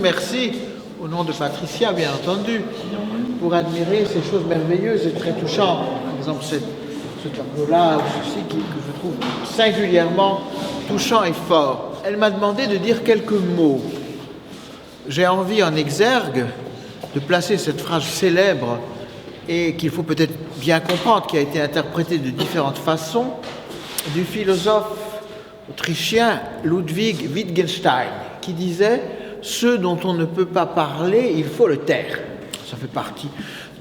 Merci, au nom de Patricia, bien entendu, pour admirer ces choses merveilleuses et très touchantes. Par exemple, ce tableau-là, ou ceci, que je trouve singulièrement touchant et fort. Elle m'a demandé de dire quelques mots. J'ai envie, en exergue, de placer cette phrase célèbre et qu'il faut peut-être bien comprendre, qui a été interprétée de différentes façons, du philosophe autrichien Ludwig Wittgenstein, qui disait « Ce dont on ne peut pas parler, il faut le taire ». Ça fait partie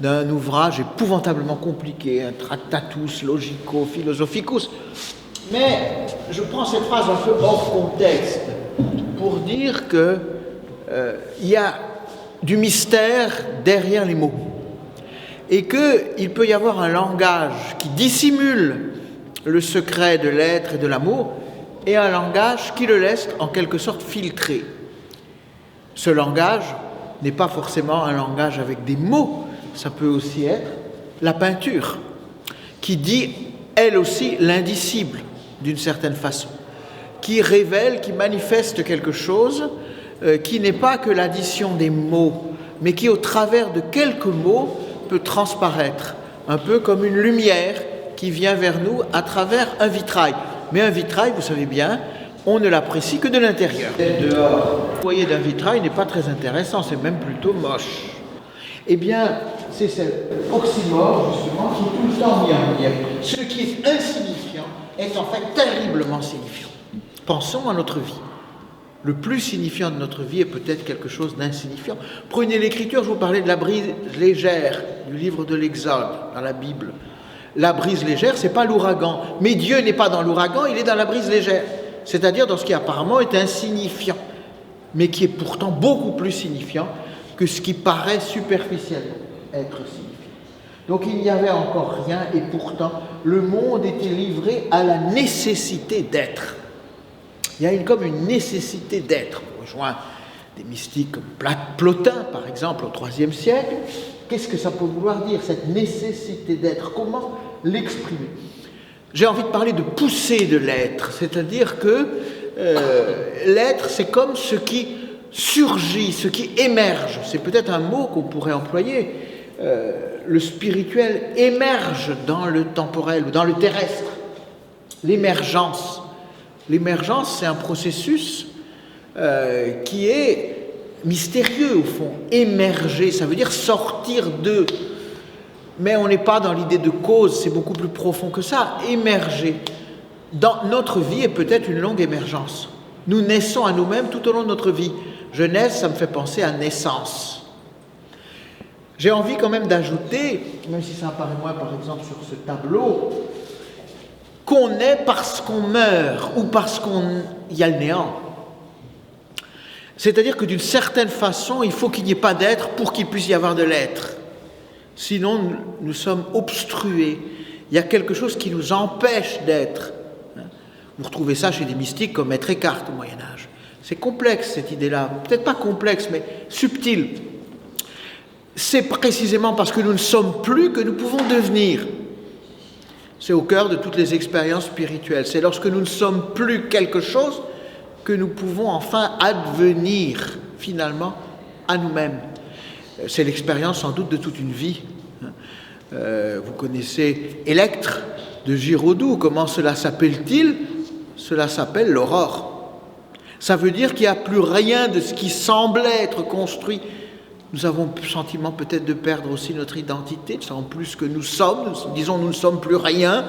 d'un ouvrage épouvantablement compliqué, un Tractatus Logico-Philosophicus. Mais je prends cette phrase un peu hors contexte pour dire qu'il y a du mystère derrière les mots et qu'il peut y avoir un langage qui dissimule le secret de l'être et de l'amour et un langage qui le laisse en quelque sorte filtrer. Ce langage n'est pas forcément un langage avec des mots, ça peut aussi être la peinture, qui dit elle aussi l'indicible d'une certaine façon, qui révèle, qui manifeste quelque chose qui n'est pas que l'addition des mots, mais qui au travers de quelques mots peut transparaître, un peu comme une lumière qui vient vers nous à travers un vitrail. Mais un vitrail, vous savez bien, on ne l'apprécie que de l'intérieur. Dehors, le foyer d'un vitrail n'est pas très intéressant, c'est même plutôt moche. Eh bien, c'est cet oxymore, justement, qui est tout le temps mis en lumière. Ce qui est insignifiant est en fait terriblement signifiant. Pensons à notre vie. Le plus signifiant de notre vie est peut-être quelque chose d'insignifiant. Prenez l'Écriture, je vous parlais de la brise légère du livre de l'Exode, dans la Bible. La brise légère, ce n'est pas l'ouragan. Mais Dieu n'est pas dans l'ouragan, il est dans la brise légère. C'est-à-dire dans ce qui apparemment est insignifiant, mais qui est pourtant beaucoup plus signifiant que ce qui paraît superficiellement être signifiant. Donc il n'y avait encore rien, et pourtant le monde était livré à la nécessité d'être. Il y a comme une nécessité d'être. On rejoint des mystiques comme Plotin, par exemple, au IIIe siècle. Qu'est-ce que ça peut vouloir dire, cette nécessité d'être? Comment l'exprimer? J'ai envie de parler de poussée de l'être, c'est-à-dire que l'être, c'est comme ce qui surgit, ce qui émerge. C'est peut-être un mot qu'on pourrait employer. Le spirituel émerge dans le temporel ou dans le terrestre. L'émergence. L'émergence, c'est un processus qui est mystérieux, au fond. Émerger, ça veut dire sortir de... Mais on n'est pas dans l'idée de cause, c'est beaucoup plus profond que ça. Émerger. Dans notre vie est peut-être une longue émergence. Nous naissons à nous-mêmes tout au long de notre vie. Jeunesse, ça me fait penser à naissance. J'ai envie quand même d'ajouter, même si ça apparaît moins par exemple sur ce tableau, qu'on est parce qu'on meurt ou parce qu'il y a le néant. C'est-à-dire que d'une certaine façon, il faut qu'il n'y ait pas d'être pour qu'il puisse y avoir de l'être. Sinon, nous sommes obstrués. Il y a quelque chose qui nous empêche d'être. Vous retrouvez ça chez des mystiques comme Maître Eckhart au Moyen-Âge. C'est complexe, cette idée-là. Peut-être pas complexe, mais subtile. C'est précisément parce que nous ne sommes plus que nous pouvons devenir. C'est au cœur de toutes les expériences spirituelles. C'est lorsque nous ne sommes plus quelque chose que nous pouvons enfin advenir, finalement, à nous-mêmes. C'est l'expérience sans doute de toute une vie. Vous connaissez Électre de Giraudoux. Comment cela s'appelle-t-il? Cela s'appelle l'aurore. Ça veut dire qu'il n'y a plus rien de ce qui semblait être construit. Nous avons le sentiment peut-être de perdre aussi notre identité, nous ne savons plus ce que nous sommes, disons nous ne sommes plus rien,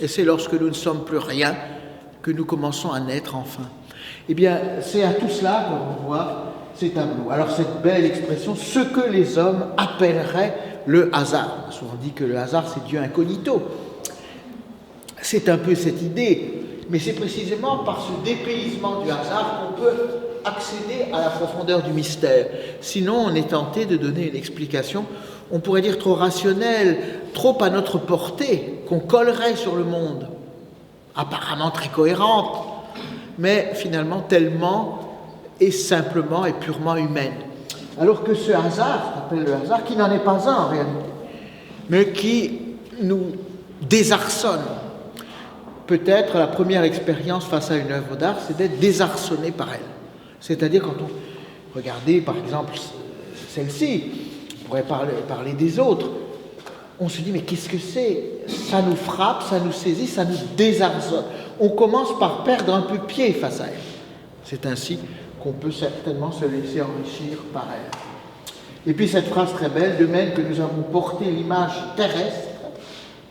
et c'est lorsque nous ne sommes plus rien que nous commençons à naître enfin. Eh bien, c'est à tout cela qu'on voit ces tableaux. Alors cette belle expression, ce que les hommes appelleraient le hasard. On a souvent dit que le hasard c'est Dieu incognito. C'est un peu cette idée, mais c'est précisément par ce dépaysement du hasard qu'on peut accéder à la profondeur du mystère. Sinon, on est tenté de donner une explication, on pourrait dire trop rationnelle, trop à notre portée, qu'on collerait sur le monde, apparemment très cohérente, mais finalement tellement et simplement et purement humaine. Alors que ce hasard, qu'on appelle le hasard, qui n'en est pas un en réalité, mais qui nous désarçonne. Peut-être la première expérience face à une œuvre d'art, c'est d'être désarçonné par elle. C'est-à-dire quand on Regardez par exemple celle-ci, on pourrait parler des autres. On se dit, mais qu'est-ce que c'est? Ça nous frappe, ça nous saisit, ça nous désarçonne. On commence par perdre un peu pied face à elle. C'est ainsi qu'on peut certainement se laisser enrichir par elle. Et puis cette phrase très belle, de même que nous avons porté l'image terrestre,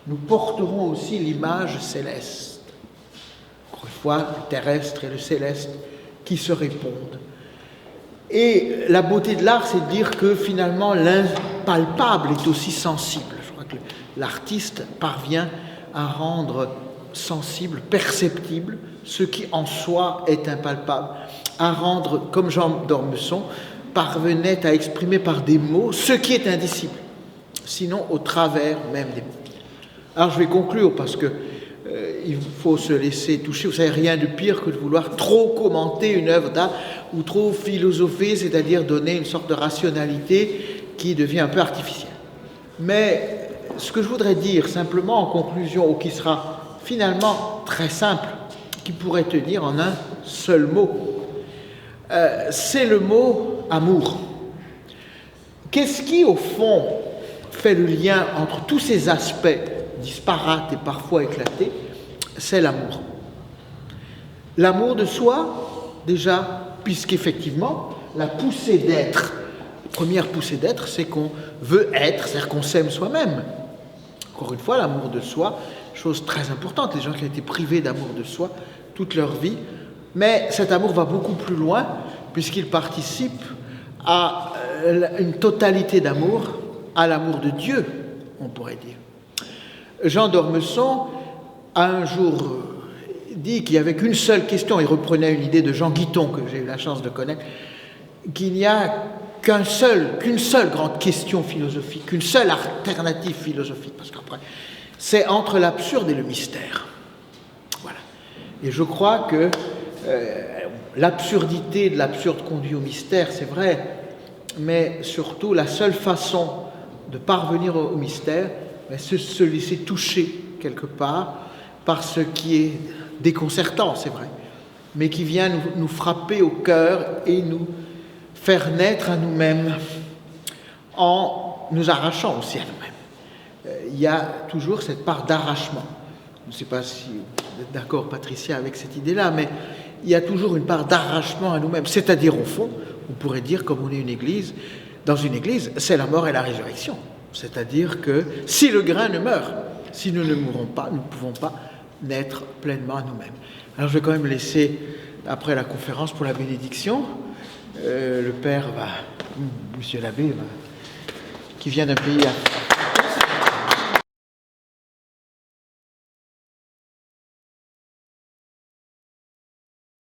nous porterons aussi l'image céleste. Encore une fois, le terrestre et le céleste qui se répondent. Et la beauté de l'art, c'est de dire que finalement l'impalpable est aussi sensible. Je crois que l'artiste parvient à rendre sensible, perceptible, ce qui en soi est impalpable, à rendre, comme Jean d'Ormesson parvenait à exprimer par des mots ce qui est indicible, sinon au travers même des mots. Alors je vais conclure parce que il faut se laisser toucher. Vous savez, rien de pire que de vouloir trop commenter une œuvre d'art ou trop philosopher, c'est-à-dire donner une sorte de rationalité qui devient un peu artificielle. Mais ce que je voudrais dire simplement en conclusion, ou qui sera finalement très simple, qui pourrait tenir en un seul mot, c'est le mot amour. Qu'est-ce qui, au fond, fait le lien entre tous ces aspects disparates et parfois éclatés? C'est l'amour. L'amour de soi, déjà, puisqu'effectivement, la poussée d'être, la première poussée d'être, c'est qu'on veut être, c'est-à-dire qu'on s'aime soi-même. Encore une fois, l'amour de soi, chose très importante, les gens qui ont été privés d'amour de soi toute leur vie, mais cet amour va beaucoup plus loin, puisqu'il participe à une totalité d'amour, à l'amour de Dieu, on pourrait dire. Jean d'Ormesson a un jour dit qu'il n'y avait qu'une seule question, il reprenait une idée de Jean Guiton, que j'ai eu la chance de connaître, qu'il n'y a qu'une seule grande question philosophique, qu'une seule alternative philosophique, parce qu'après, c'est entre l'absurde et le mystère. Voilà. Et je crois que l'absurdité de l'absurde conduit au mystère, c'est vrai, mais surtout la seule façon de parvenir au mystère, c'est se laisser toucher quelque part par ce qui est déconcertant, c'est vrai, mais qui vient nous frapper au cœur et nous faire naître à nous-mêmes en nous arrachant aussi à nous-mêmes. Il y a toujours cette part d'arrachement. Je ne sais pas si vous êtes d'accord, Patricia, avec cette idée-là, mais il y a toujours une part d'arrachement à nous-mêmes. C'est-à-dire, au fond, on pourrait dire, comme on est une église, dans une église, c'est la mort et la résurrection. C'est-à-dire que si le grain ne meurt, si nous ne mourons pas, nous ne pouvons pas naître pleinement à nous-mêmes. Alors je vais quand même laisser, après la conférence pour la bénédiction, le père va, monsieur l'abbé, qui vient d'un pays